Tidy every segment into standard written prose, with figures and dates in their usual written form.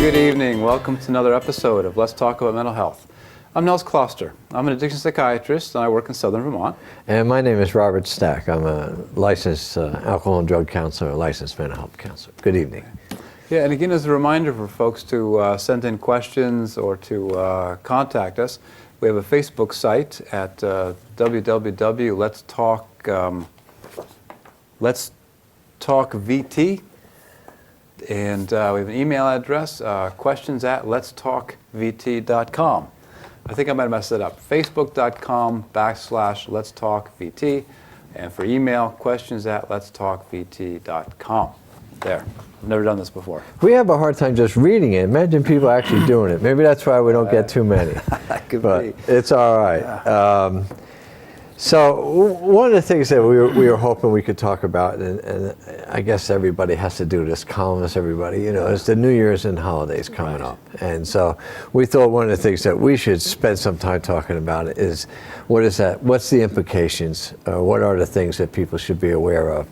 Good evening. Welcome to another episode of Let's Talk About Mental Health. I'm Nels Kloster. I'm an addiction psychiatrist and I work in Southern Vermont. And my name is Robert Stack. I'm a licensed alcohol and drug counselor, a licensed mental health counselor. Good evening. Yeah, and again, as a reminder for folks to send in questions or to contact us, we have a Facebook site at www.letstalkvt. And we have an email address, questions@letstalkvt.com. I think I might have messed it up. Facebook.com/letstalkvt. And for email, questions@letstalkvt.com. There. I've never done this before. We have a hard time just reading it. Imagine people actually doing it. Maybe that's why we don't get too many. That could but be. It's all right. Yeah. So one of the things that we were hoping we could talk about, and I guess everybody has to do this, columnists, everybody, is the New Year's and holidays coming up. And so we thought one of the things that we should spend some time talking about is, what is that? What's the implications? What are the things that people should be aware of?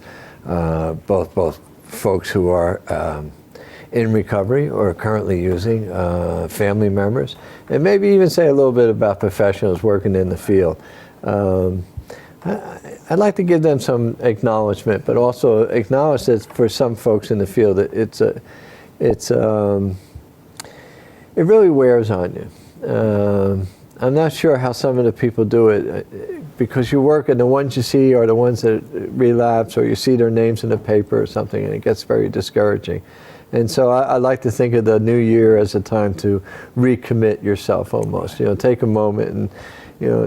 Both folks who are in recovery or currently using, family members, and maybe even say a little bit about professionals working in the field. I'd like to give them some acknowledgement, but also acknowledge that for some folks in the field, it really wears on you. I'm not sure how some of the people do it, because you work and the ones you see are the ones that relapse, or you see their names in the paper or something, and it gets very discouraging. And so I like to think of the new year as a time to recommit yourself almost. Take a moment and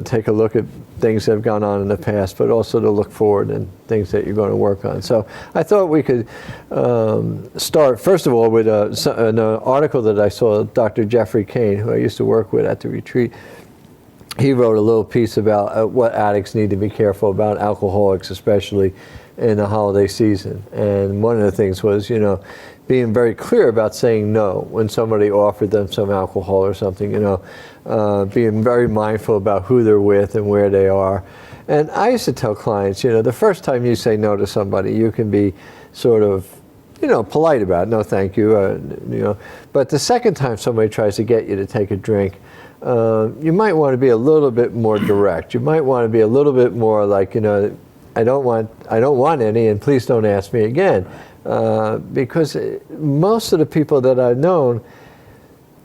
take a look at things that have gone on in the past, but also to look forward and things that you're going to work on. So I thought we could start, first of all, with an article that I saw Dr. Jeffrey Kane, who I used to work with at the retreat. He wrote a little piece about what addicts need to be careful about, alcoholics especially, in the holiday season. And one of the things was, being very clear about saying no when somebody offered them some alcohol or something, being very mindful about who they're with and where they are. And I used to tell clients, the first time you say no to somebody, you can be sort of, polite about it, no thank you, But the second time somebody tries to get you to take a drink, you might want to be a little bit more direct. You might want to be a little bit more like, I don't want any, and please don't ask me again. Because most of the people that I've known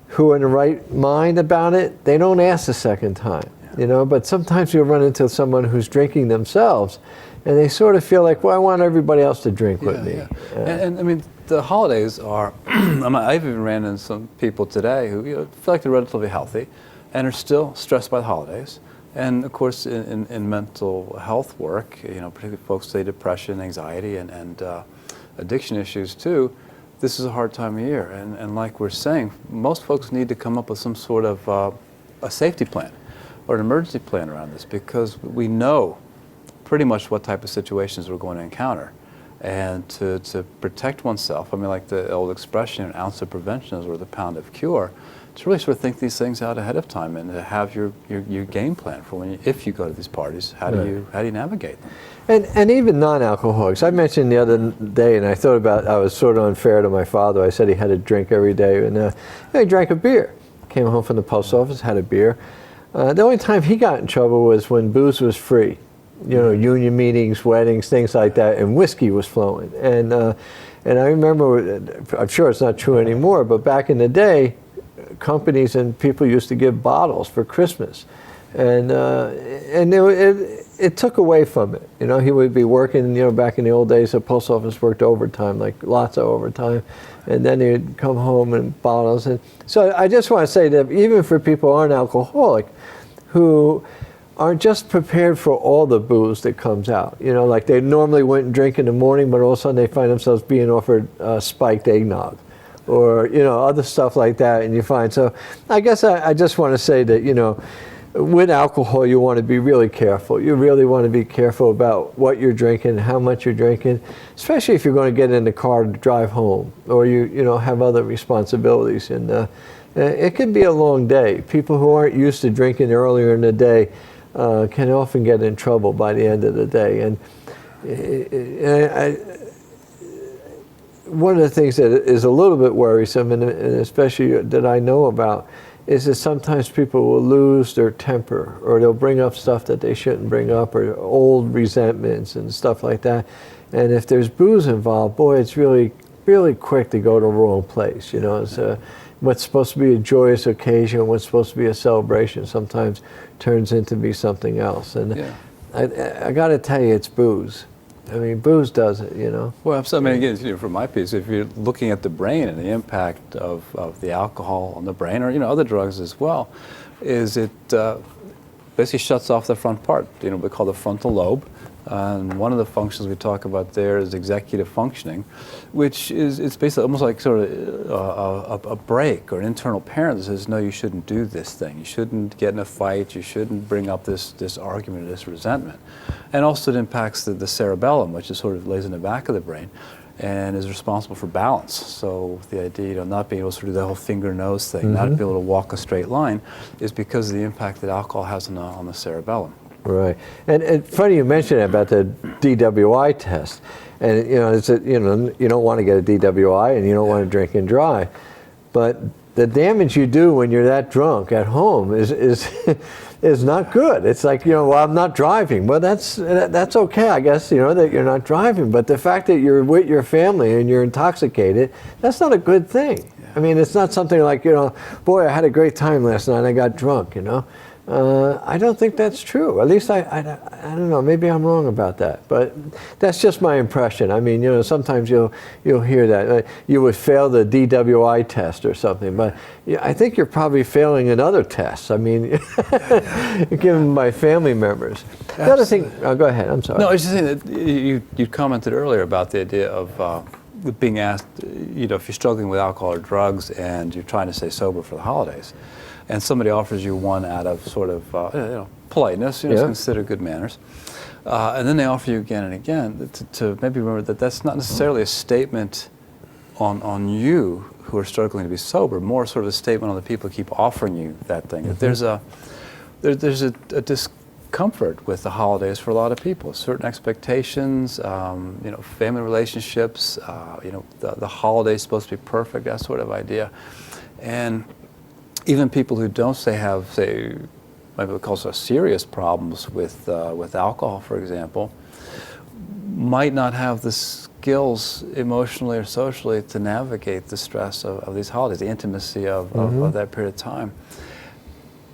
who are in the right mind about it, they don't ask the second time, but sometimes you'll run into someone who's drinking themselves, and they sort of feel like, well, I want everybody else to drink with me. Yeah. And I mean, the holidays are, I've even ran into some people today who feel like they're relatively healthy and are still stressed by the holidays. And of course, in mental health work, particularly folks say depression, anxiety, and addiction issues too, this is a hard time of year. And like we're saying, most folks need to come up with some sort of a safety plan or an emergency plan around this, because we know pretty much what type of situations we're going to encounter. And to protect oneself, like the old expression, an ounce of prevention is worth a pound of cure, to really sort of think these things out ahead of time and to have your game plan for if you go to these parties, how do you navigate them? And even non-alcoholics. I mentioned the other day, and I thought about, I was sort of unfair to my father. I said he had to drink every day, and he drank a beer. Came home from the post office, had a beer. The only time he got in trouble was when booze was free. Union meetings, weddings, things like that, and whiskey was flowing. And I remember, I'm sure it's not true anymore, but back in the day, companies and people used to give bottles for Christmas, and it took away from it. He would be working. Back in the old days, the post office worked overtime, like lots of overtime, and then he'd come home and bottles. And so I just want to say that even for people who aren't alcoholic, who aren't just prepared for all the booze that comes out, like they normally wouldn't drink in the morning, but all of a sudden they find themselves being offered spiked eggnog, or other stuff like that, and you find. So I guess I just want to say that with alcohol you want to be really careful. You really want to be careful about what you're drinking, how much you're drinking, especially if you're going to get in the car to drive home, or you have other responsibilities. And it can be a long day. People who aren't used to drinking earlier in the day can often get in trouble by the end of the day. And one of the things that is a little bit worrisome, and especially that I know about, is that sometimes people will lose their temper, or they'll bring up stuff that they shouldn't bring up, or old resentments and stuff like that. And if there's booze involved, boy, it's really, really quick to go to the wrong place. You know, it's what's supposed to be a joyous occasion, what's supposed to be a celebration, sometimes turns into be something else. And Yeah. I got to tell you, it's booze. I mean, booze does it, you know. Well, so, I mean, again, you know, from my piece, if you're looking at the brain and the impact of the alcohol on the brain, or, you know, other drugs as well, is it basically shuts off the front part, you know, we call the frontal lobe. And one of the functions we talk about there is executive functioning, which is, it's basically almost like sort of a break or an internal parent that says, no, you shouldn't do this thing. You shouldn't get in a fight. You shouldn't bring up this argument or this resentment. And also it impacts the cerebellum, which is sort of lays in the back of the brain and is responsible for balance. So the idea, you know, not being able to do the whole finger nose thing, not be able to walk a straight line, is because of the impact that alcohol has on the cerebellum. Right, and funny you mentioned about the DWI test, and you know, it's you know, you don't want to get a DWI and you don't want to drink and drive, but the damage you do when you're that drunk at home is is not good. It's like, you know, well, I'm not driving. Well, that's okay, I guess, you know, that you're not driving, but the fact that you're with your family and you're intoxicated, that's not a good thing. Yeah. I mean, it's not something like, you know, boy, I had a great time last night, I got drunk, you know. I don't think that's true. At least I don't know. Maybe I'm wrong about that, but that's just my impression. I mean, you know, sometimes you'll hear that you would fail the DWI test or something, but I think you're probably failing in other tests. I mean, given by family members. The other thing. Oh, go ahead. I'm sorry. No, I was just saying that you commented earlier about the idea of being asked, you know, if you're struggling with alcohol or drugs and you're trying to stay sober for the holidays, and somebody offers you one out of sort of you know, politeness, you know, it's considered good manners, and then they offer you again and again, to maybe remember that that's not necessarily a statement on you who are struggling to be sober, more sort of a statement on the people who keep offering you that thing. That there's a discomfort with the holidays for a lot of people, certain expectations, you know, family relationships, you know, the holiday's supposed to be perfect, that sort of idea, and even people who don't have, say, maybe we call it serious problems with alcohol, for example, might not have the skills emotionally or socially to navigate the stress of these holidays, the intimacy of that period of time,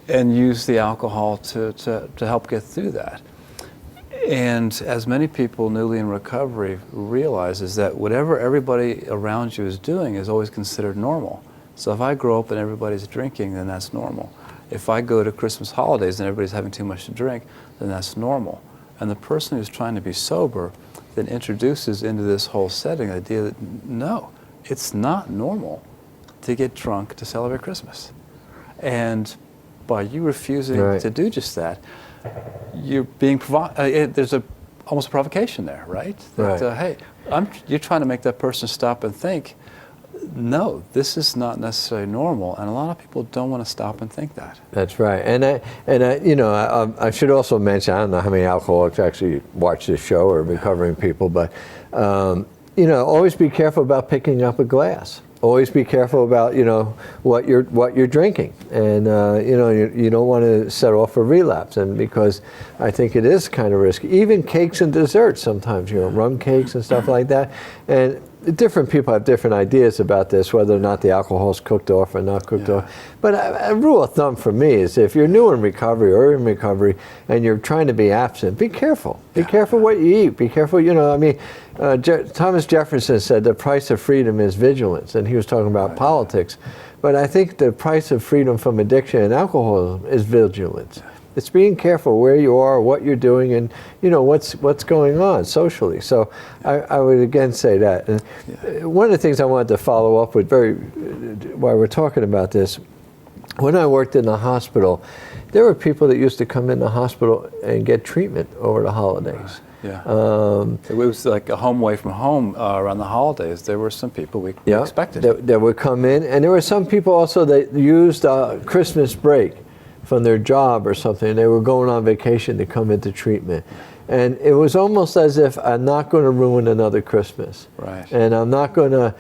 and use the alcohol to help get through that. And as many people newly in recovery realize, is that whatever everybody around you is doing is always considered normal. So if I grow up and everybody's drinking, then that's normal. If I go to Christmas holidays and everybody's having too much to drink, then that's normal. And the person who's trying to be sober then introduces into this whole setting the idea that, no, it's not normal to get drunk to celebrate Christmas. And by you refusing to do just that, you're being there's almost a provocation there, right? That, hey, you're trying to make that person stop and think, no, this is not necessarily normal, and a lot of people don't want to stop and think that. That's right, and I you know, I should also mention, I don't know how many alcoholics actually watch this show or recovering people, but you know, always be careful about picking up a glass. Always be careful about, you know, what you're drinking, and you know, you don't want to set off a relapse, and because I think it is kind of risky. Even cakes and desserts sometimes, you know, rum cakes and stuff like that, and different people have different ideas about this, whether or not the alcohol is cooked off or not cooked off. But a rule of thumb for me is if you're new in recovery or in recovery and you're trying to be absent, be careful. Be careful what you eat. Be careful, you know, I mean, Thomas Jefferson said the price of freedom is vigilance, and he was talking about politics. But I think the price of freedom from addiction and alcoholism is vigilance. It's being careful where you are, what you're doing, and you know what's going on socially. So I would again say that. And one of the things I wanted to follow up with, while we're talking about this, when I worked in the hospital, there were people that used to come in the hospital and get treatment over the holidays. It was like a home away from home around the holidays. There were some people we expected that would come in, and there were some people also that used Christmas break from their job or something. They were going on vacation to come into treatment. And it was almost as if I'm not going to ruin another Christmas. Right. And I'm not going to,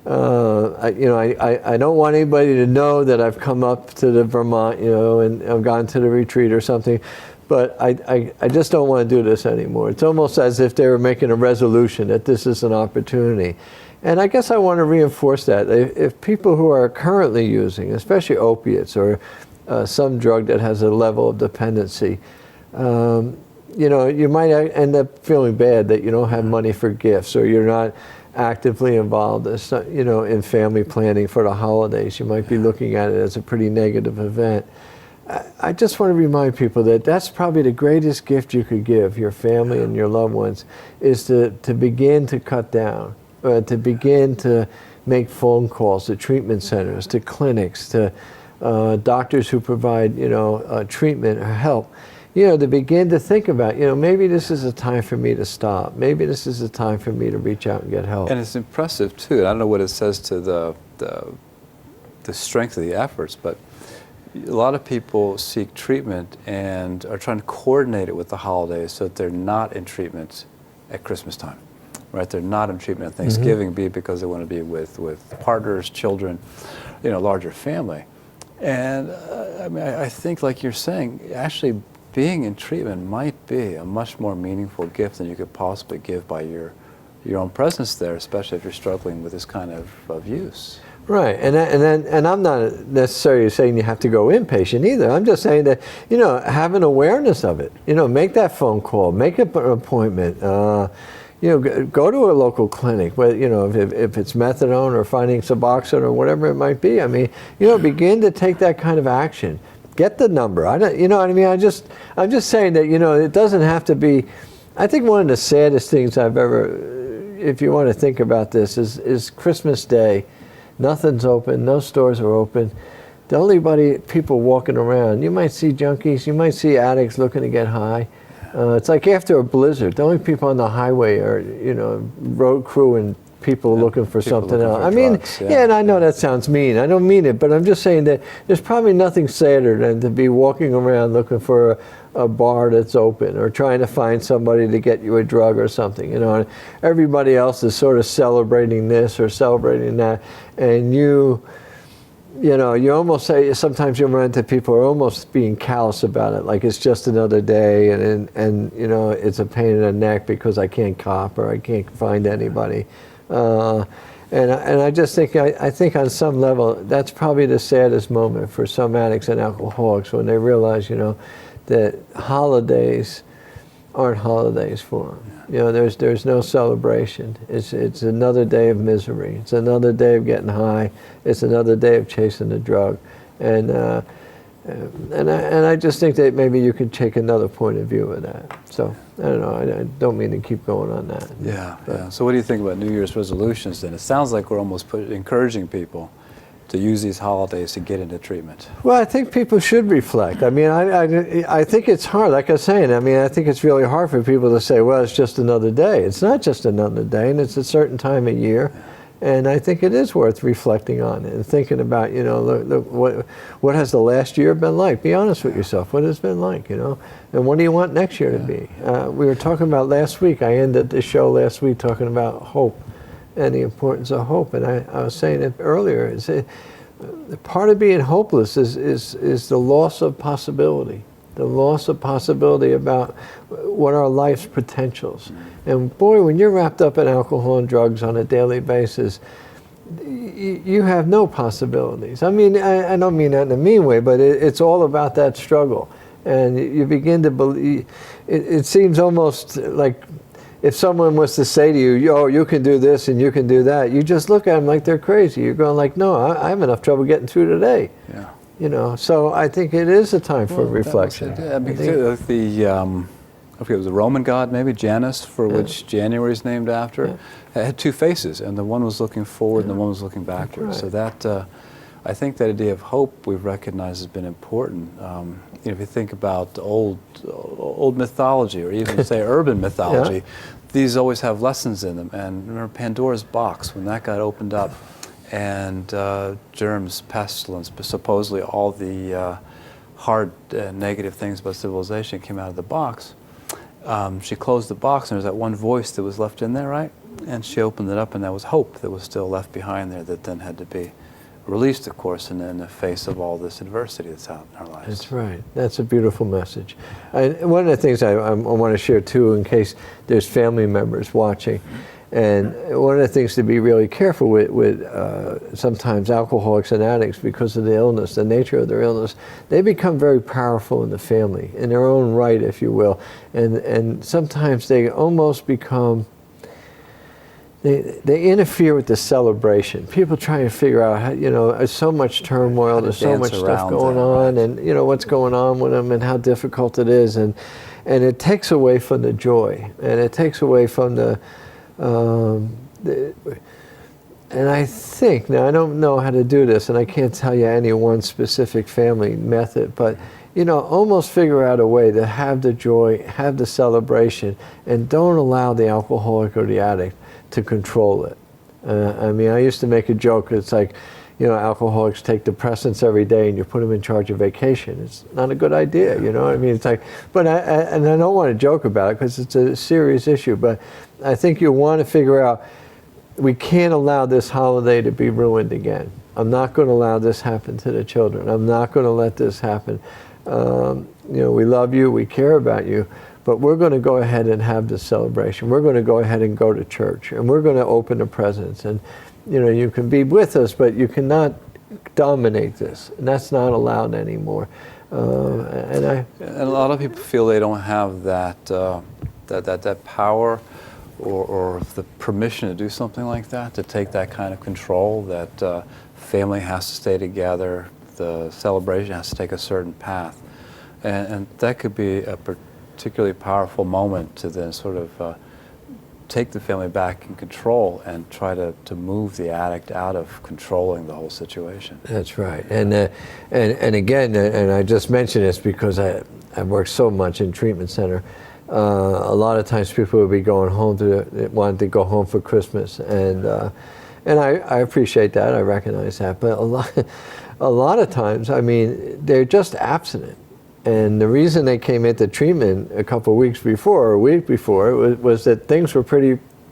I don't want anybody to know that I've come up to the Vermont, and I've gone to the retreat or something. But I just don't want to do this anymore. It's almost as if they were making a resolution that this is an opportunity. And I guess I want to reinforce that. If people who are currently using, especially opiates or some drug that has a level of dependency, you might end up feeling bad that you don't have money for gifts, or you're not actively involved in family planning for the holidays. You might be looking at it as a pretty negative event. I just want to remind people that that's probably the greatest gift you could give your family and your loved ones, is to begin to cut down, to begin to make phone calls to treatment centers, to clinics, to doctors who provide treatment or help, to begin to think about, maybe this is a time for me to stop. Maybe this is a time for me to reach out and get help. And it's impressive too. I don't know what it says to the strength of the efforts, but a lot of people seek treatment and are trying to coordinate it with the holidays so that they're not in treatment at Christmas time, right? They're not in treatment at Thanksgiving, be it because they want to be with partners, children, larger family. And I think, like you're saying, actually being in treatment might be a much more meaningful gift than you could possibly give by your own presence there, especially if you're struggling with this kind of use. Right, and I'm not necessarily saying you have to go inpatient either. I'm just saying that, have an awareness of it. Make that phone call, make an appointment. Go to a local clinic. But if it's methadone or finding Suboxone or whatever it might be. Begin to take that kind of action. Get the number. I don't, what I mean. I'm just saying that it doesn't have to be. I think one of the saddest things I've ever, if you want to think about this, is Christmas Day. Nothing's open, no stores are open. The only people walking around, you might see junkies, you might see addicts looking to get high. It's like after a blizzard, the only people on the highway are, road crew and people looking for something else. Drugs, and I know that sounds mean. I don't mean it, but I'm just saying that there's probably nothing sadder than to be walking around looking for a bar that's open, or trying to find somebody to get you a drug or something, and everybody else is sort of celebrating this or celebrating that, and you almost say, sometimes you run into people who are almost being callous about it, like it's just another day, and it's a pain in the neck because I can't cop or I can't find anybody. And I just think, I think on some level, that's probably the saddest moment for some addicts and alcoholics, when they realize, that holidays aren't holidays for them. There's no celebration. It's another day of misery. It's another day of getting high. It's another day of chasing the drug. And I just think that maybe you could take another point of view of that. So I don't know. I don't mean to keep going on that. Yeah. So what do you think about New Year's resolutions then? It sounds like we're almost encouraging people to use these holidays to get into treatment. Well, I think people should reflect. I think it's hard. Like I was saying, I think it's really hard for people to say, well, it's just another day. It's not just another day, and it's a certain time of year. And I think it is worth reflecting on it and thinking about, what has the last year been like? Be honest with yourself. What has it been like, and what do you want next year to be? We were talking about last week. I ended the show last week talking about hope and the importance of hope. And I was saying it earlier. Part of being hopeless is the loss of possibility. The loss of possibility about what are life's potentials. And boy, when you're wrapped up in alcohol and drugs on a daily basis, you have no possibilities. I don't mean that in a mean way, but it's all about that struggle. And you begin to believe, it seems almost like if someone was to say to you, oh, you can do this and you can do that, you just look at them like they're crazy. You're going like, no, I have enough trouble getting through today. Yeah. So I think it is a time for reflection. I forget, it was the Roman god, maybe Janus, for which January is named after. It had two faces, and the one was looking forward and the one was looking backwards. Right. So that, I think that idea of hope we've recognized has been important. If you think about old mythology, or even say urban mythology, these always have lessons in them. And remember Pandora's box, when that got opened up, and germs, pestilence, but supposedly all the hard negative things about civilization came out of the box. she closed the box, and there was that one voice that was left in there, right? And she opened it up, and there was hope that was still left behind there that then had to be released, of course, in the face of all this adversity that's out in our lives. That's right. That's a beautiful message. And one of the things I want to share too, in case there's family members watching, and one of the things to be really careful with sometimes alcoholics and addicts, because of the illness, the nature of their illness, they become very powerful in the family, in their own right, if you will. And sometimes they almost become, they interfere with the celebration. People try and figure out, how, there's so much turmoil, there's so much stuff going on, and what's going on with them and how difficult it is. And it takes away from the joy, and it takes away from and I think, now I don't know how to do this, and I can't tell you any one specific family method, but almost figure out a way to have the joy, have the celebration, and don't allow the alcoholic or the addict to control it. I mean, I used to make a joke, it's like, alcoholics take depressants every day and you put them in charge of vacation. It's not a good idea, I mean, it's like, but I don't want to joke about it because it's a serious issue, but I think you want to figure out, we can't allow this holiday to be ruined again. I'm not going to allow this happen to the children. I'm not going to let this happen. We love you, we care about you, but we're going to go ahead and have this celebration. We're going to go ahead and go to church, and we're going to open the presents. And you can be with us, but you cannot dominate this, and that's not allowed anymore. And a lot of people feel they don't have that power or the permission to do something like that, to take that kind of control, that family has to stay together, the celebration has to take a certain path. And that could be a particularly powerful moment to then sort of take the family back in control and try to move the addict out of controlling the whole situation. That's right. And again, and I just mentioned this because I've worked so much in treatment center. A lot of times people would be going home wanting to go home for Christmas, and I appreciate that. I recognize that, but a lot of times, I mean, they're just abstinent. And the reason they came into treatment a couple of weeks before, or a week before, was that things were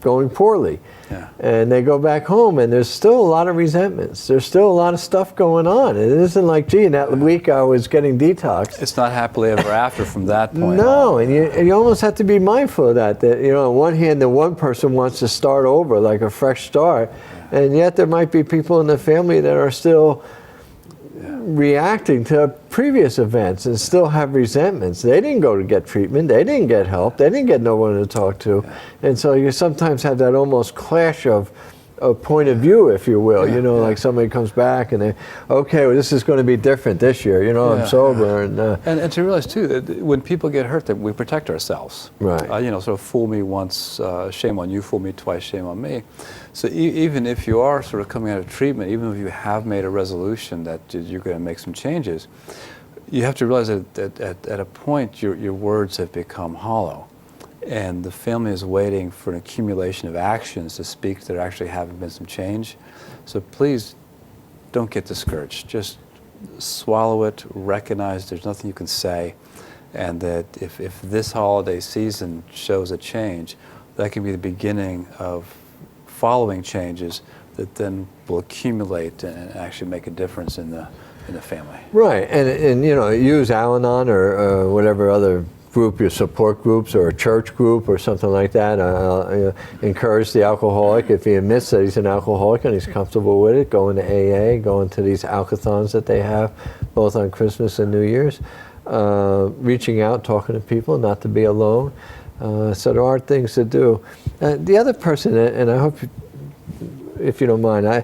going poorly. Yeah. And they go back home, and there's still a lot of resentments. There's still a lot of stuff going on. It isn't like, gee, in that week I was getting detoxed. It's not happily ever after from that point No, on. and you almost have to be mindful of that. That on one hand, the one person wants to start over, like a fresh start, and yet there might be people in the family that are still reacting to previous events and still have resentments. They didn't go to get treatment. They didn't get help. They didn't get no one to talk to. And so you sometimes have that almost clash of point of view, if you will. Like somebody comes back and they, okay, well, this is going to be different this year. I'm sober. And to realize, too, that when people get hurt, that we protect ourselves. Right. Sort of fool me once, shame on you, fool me twice, shame on me. So even if you are sort of coming out of treatment, even if you have made a resolution that you're going to make some changes, you have to realize that at a point your words have become hollow. And the family is waiting for an accumulation of actions to speak that there actually haven't been some change. So please don't get discouraged. Just swallow it, recognize there's nothing you can say, and that if this holiday season shows a change, that can be the beginning of following changes that then will accumulate and actually make a difference in the family. Right, and use Al-Anon or whatever other group, your support groups, or a church group or something like that. Encourage the alcoholic, if he admits that he's an alcoholic and he's comfortable with it, go into AA, go into these alcothons that they have both on Christmas and New Year's, reaching out, talking to people, not to be alone. So there are things to do. The other person, and I hope, if you don't mind, I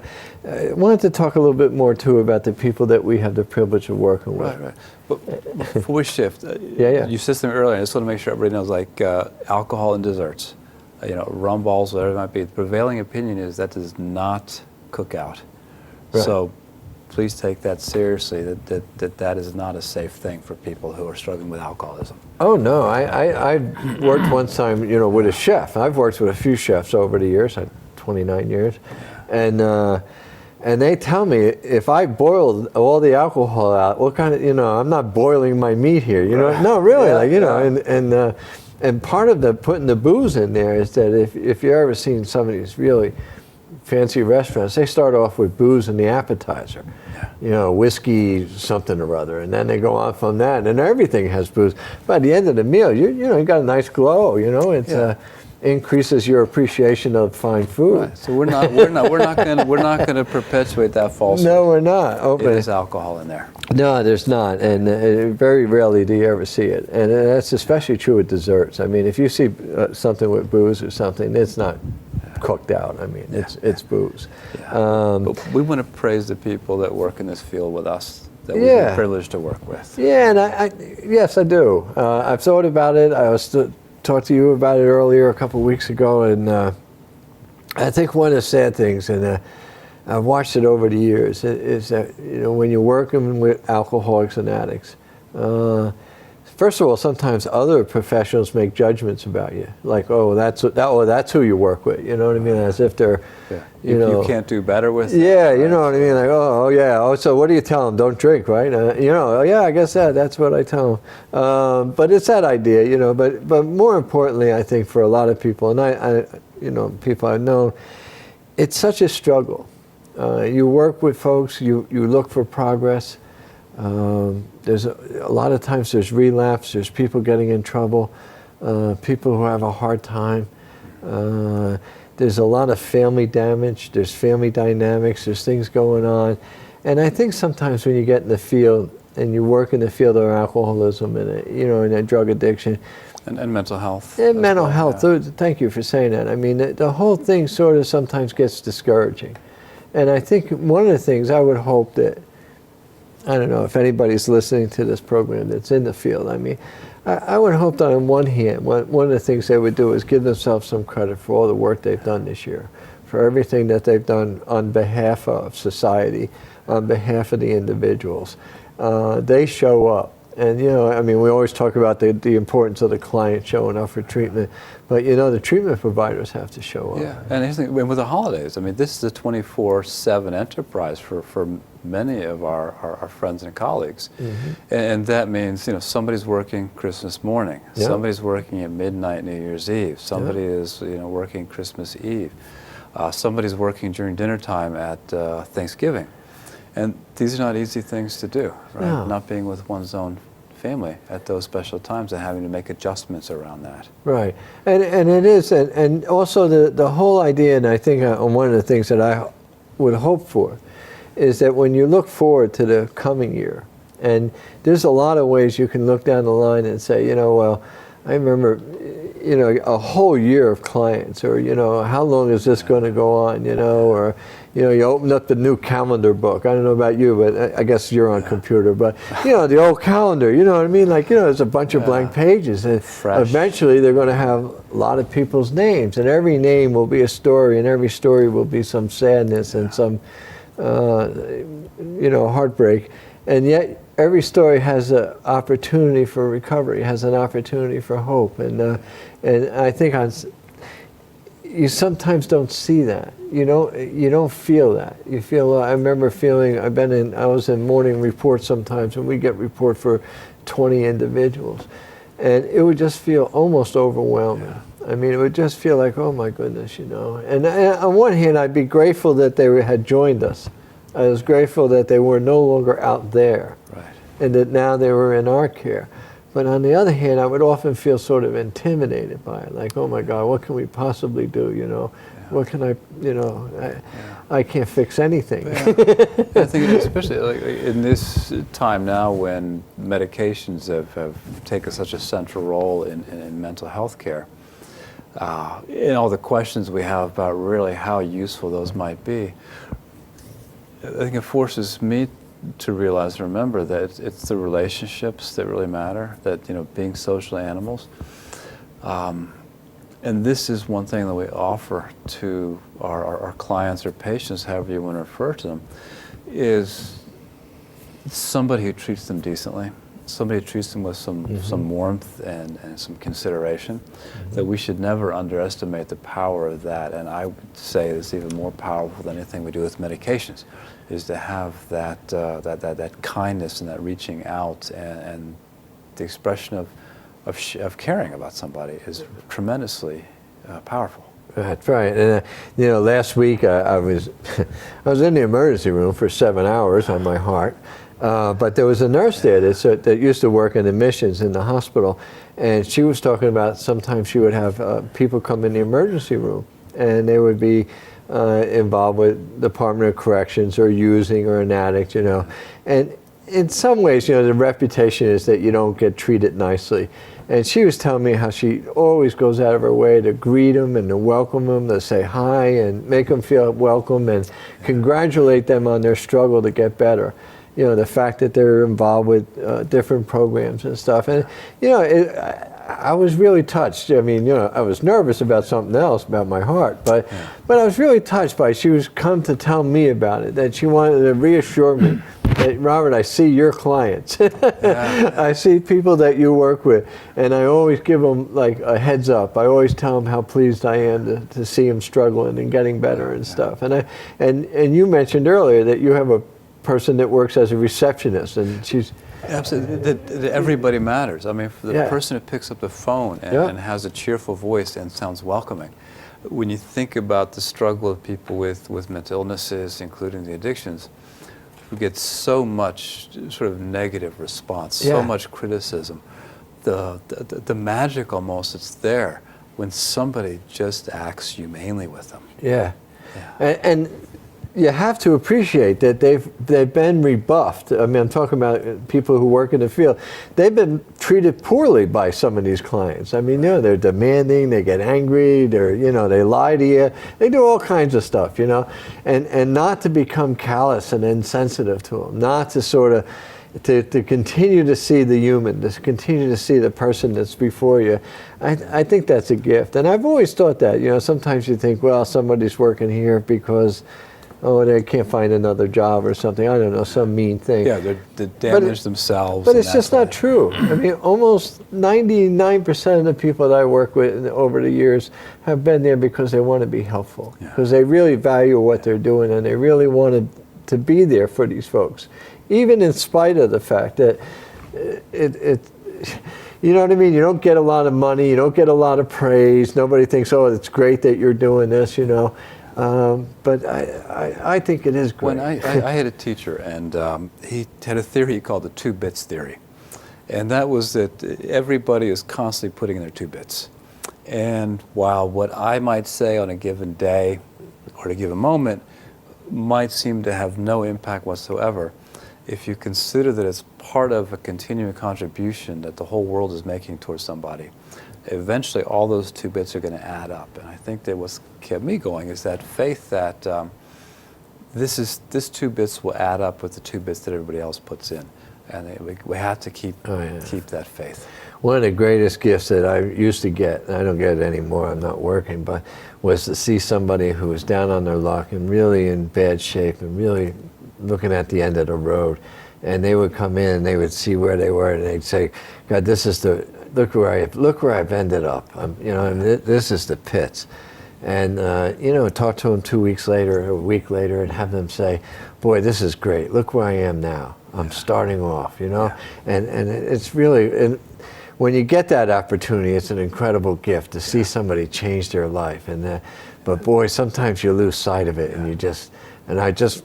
wanted to talk a little bit more too about the people that we have the privilege of working with. Right. But before we shift, yeah. You said something earlier, I just want to make sure everybody knows, like alcohol and desserts, rum balls, whatever it might be. The prevailing opinion is that does not cook out. Right. So please take that seriously, that is not a safe thing for people who are struggling with alcoholism. Oh no, I worked one time, with a chef. I've worked with a few chefs over the years, 29 years, and they tell me if I boiled all the alcohol out, what kind of, I'm not boiling my meat here, right. No, really, And part of the putting the booze in there is that if you've ever seen some of these really fancy restaurants, they start off with booze in the appetizer. You know, whiskey something or other, and then they go on from that, and everything has booze. By the end of the meal, you got a nice glow. You know, it increases your appreciation of fine food. Right. So we're not going to perpetuate that falsehood. No, we're not. There's alcohol in there. No, there's not, and very rarely do you ever see it, and that's especially true with desserts. I mean, if you see something with booze or something, it's not cooked out. I mean, it's booze. Yeah. But we want to praise the people that work in this field with us, that we've been privileged to work with. Yeah, and yes, I do. I've thought about it. I was talked to you about it earlier a couple of weeks ago, and I think one of the sad things, and I've watched it over the years, is that when you're working with alcoholics and addicts, first of all, sometimes other professionals make judgments about you, like, oh, that's who you work with. You know what I mean? As if they're, you can't do better with. Yeah, you know what I mean? Like, oh yeah. Oh, so what do you tell them? Don't drink, right? Yeah, I guess that's what I tell them. But it's that idea, But more importantly, I think for a lot of people, and I people I've known, it's such a struggle. You work with folks. You look for progress. There's a lot of times there's relapse, there's people getting in trouble, people who have a hard time. There's a lot of family damage, there's family dynamics, there's things going on. And I think sometimes when you get in the field and you work in the field of alcoholism and a drug addiction. And mental health. And mental health, thank you for saying that. I mean, the whole thing sort of sometimes gets discouraging. And I think one of the things I would hope that, I don't know if anybody's listening to this program that's in the field. I mean, I would hope that on one hand, one of the things they would do is give themselves some credit for all the work they've done this year, for everything that they've done on behalf of society, on behalf of the individuals. They show up. And, I mean, we always talk about the importance of the client showing up for treatment, but, the treatment providers have to show up. Yeah, and here's the thing, with the holidays, I mean, this is a 24/7 enterprise for many of our friends and colleagues. Mm-hmm. And that means, somebody's working Christmas morning, somebody's working at midnight New Year's Eve, somebody is, working Christmas Eve, somebody's working during dinner time at Thanksgiving. And these are not easy things to do, right? No. Not being with one's own family at those special times and having to make adjustments around that. Right, and it is, and also the whole idea, and I think one of the things that I would hope for, is that when you look forward to the coming year, and there's a lot of ways you can look down the line and say, well, I remember, a whole year of clients, or, how long is this going to go on, or, you open up the new calendar book. I don't know about you, but I guess you're on computer, but, the old calendar, you know what I mean? Like, there's a bunch of blank pages, and eventually they're going to have a lot of people's names, and every name will be a story, and every story will be some sadness and some, heartbreak. And yet, every story has an opportunity for recovery, has an opportunity for hope, and I think you sometimes don't see that. You don't feel that. You feel. I remember feeling. I was in morning report sometimes, and we get report for 20 individuals, and it would just feel almost overwhelming. Yeah. I mean, it would just feel like, oh my goodness, And on one hand, I'd be grateful that they had joined us. I was grateful that they were no longer out there, right, and that now they were in our care. But on the other hand, I would often feel sort of intimidated by it, like, oh my God, what can we possibly do, What can I can't fix anything. Yeah. I think especially like in this time now when medications have taken such a central role in mental health care, and all the questions we have about really how useful those might be, I think it forces me to realize and remember that it's the relationships that really matter, that, being social animals. And this is one thing that we offer to our clients or patients, however you want to refer to them, is somebody who treats them decently, somebody who treats them with some warmth and some consideration, that we should never underestimate the power of that. And I would say it's even more powerful than anything we do with medications, is to have that kindness and that reaching out and the expression of of caring about somebody is tremendously powerful. That's right. And last week I was I was in the emergency room for 7 hours on my heart, but there was a nurse there that used to work in admissions in the hospital, and she was talking about sometimes she would have people come in the emergency room, and they would be involved with Department of Corrections or using or an addict, and in some ways, the reputation is that you don't get treated nicely. And she was telling me how she always goes out of her way to greet them and to welcome them, to say hi and make them feel welcome and congratulate them on their struggle to get better. The fact that they're involved with different programs and stuff. And, I was really touched. I mean, I was nervous about something else, about my heart, but I was really touched by it. She was come to tell me about it, that she wanted to reassure me that, Robert, I see your clients. I see people that you work with, and I always give them like a heads up. I always tell them how pleased I am to see them struggling and getting better and stuff. And you mentioned earlier that you have a person that works as a receptionist, and she's... Absolutely, that everybody matters. I mean, for the person who picks up the phone and has a cheerful voice and sounds welcoming, when you think about the struggle of people with mental illnesses, including the addictions, who get so much sort of negative response, so much criticism, the magic almost that's there when somebody just acts humanely with them. Yeah. And you have to appreciate that they've been rebuffed. I mean, I'm talking about people who work in the field. They've been treated poorly by some of these clients. I mean, they're demanding, they get angry, they lie to you, they do all kinds of stuff, and not to become callous and insensitive to them, not to sort of to continue to see the human, to continue to see the person that's before you. I think that's a gift, and I've always thought that. Sometimes you think, well, somebody's working here because they can't find another job or something. I don't know, some mean thing. Yeah, they damage themselves. But it's just not true. I mean, almost 99% of the people that I work with over the years have been there because they want to be helpful, because they really value what they're doing, and they really wanted to be there for these folks, even in spite of the fact that you know what I mean? You don't get a lot of money, you don't get a lot of praise. Nobody thinks, oh, it's great that you're doing this, But I think it is great. When I had a teacher, and he had a theory he called the 2 bits theory. And that was that everybody is constantly putting in their 2 bits. And while what I might say on a given day or at a given moment might seem to have no impact whatsoever, if you consider that it's part of a continuing contribution that the whole world is making towards somebody, eventually all those 2 bits are going to add up. And I think that what's kept me going is that faith that this 2 bits will add up with the 2 bits that everybody else puts in. And we have to keep that faith. One of the greatest gifts that I used to get, and I don't get it anymore, I'm not working, but was to see somebody who was down on their luck and really in bad shape and really looking at the end of the road. And they would come in and they would see where they were and they'd say, God, this is look where I've ended up. And this is the pits. And talk to them 2 weeks later, a week later, and have them say, boy, this is great. Look where I am now. I'm starting off, and it's really, and when you get that opportunity, it's an incredible gift to see somebody change their life. But boy, sometimes you lose sight of it, and I just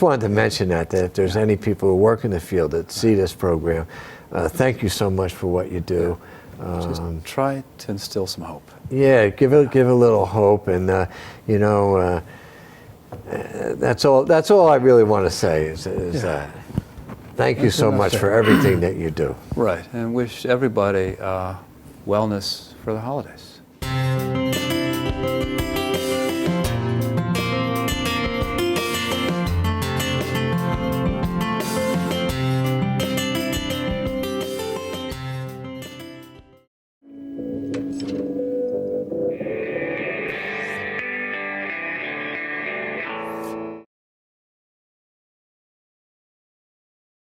wanted to mention that if there's any people who work in the field that see this program, thank you so much for what you do. Just try to instill some hope. Yeah, give a little hope, and that's all I really want to say is that. Thank you so much for everything that you do. Right, and wish everybody wellness for the holidays.